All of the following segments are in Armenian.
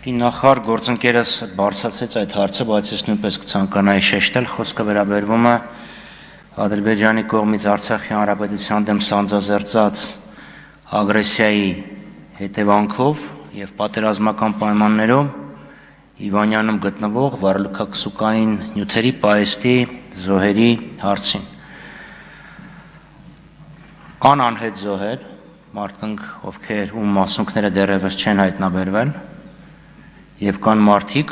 Նախարար գործընկերս բարձրացրեց այդ հարցը, բայց ես նույնպես կցանկանայի շեշտել, խոսքը վերաբերվում է Ադրբեջանի կողմից Արցախի հանրապետության դեմ սանձազերծած ագրեսիայի հետևանքով եւ պատերազմական պայմաններում Իվանյանում գտնվող վառելիքաքսուկային նյութերի պահեստի զոհերի հարցին։ Կան անհետ զոհեր, մարդկանք, ովքեր ում մասունքները դեռևս չեն հայտնաբերվել, եւ կան մարդիկ,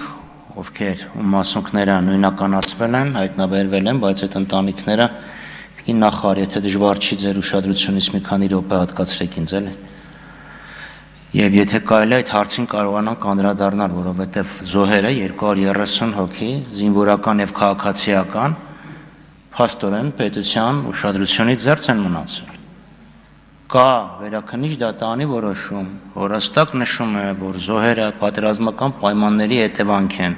ովքեր ում մասունքները նույնականացվել են, հայտնաբերվել են, բայց այդ ընտանիքները թքի նախարար, եթե դժվար չի ձեր ուշադրությունից մի քանի րոպե հատկացրեք ինձ, էլի։ Եվ եթե կարելի է այդ հարցին կարողանանք անդրադառնալ, որովհետեւ զոհերը 230 հոգի, զինվորական եւ քաղաքացիական, փաստորեն պետության ուշադրությունից զերծ են մնացել։ Կա վերաքննիչ դատանի որոշում, որ հստակ նշում է, որ զոհերը պատերազմական պայմանների հետևանք են,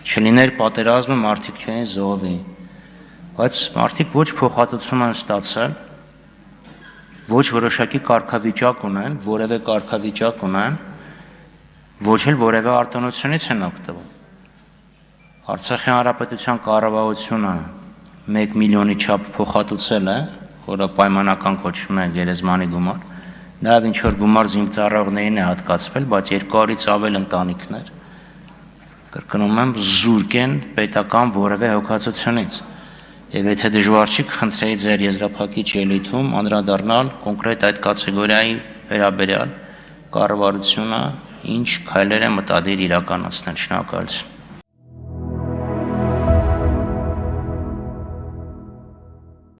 չլիներ պատերազմը մարդիկ չէին զոհվի, բայց մարդիկ ոչ փոխհատուցում են ստացել, ոչ որոշակի կարգավիճակ ունեն, որևէ կարգավիճակ ունեն, ոչ էլ որևէ արտոնությունից են օգտվում։ Արցախի հանրապետության կառավարությունը 1 միլիոնի չափ փոխհատուցել է, որը պայմանական կոչվում է գերեզմանի գումար, նաև ինչ-որ գումար զինծառայողներին է հատկացվել, բայց 200-ից ավել ընտանիքներ, կրկնում եմ, զուրկ են պետական որևէ հոգացությունից, եւ եթե դժվար չի, կխնդրեի ձեր եզրափակիչ ելույթում անդրադառնալ կոնկրետ այդ կատեգորիայի վերաբերյալ կառավարությունը ինչ քայլեր է մտադիր իրականացնել։ Շնորհակալություն։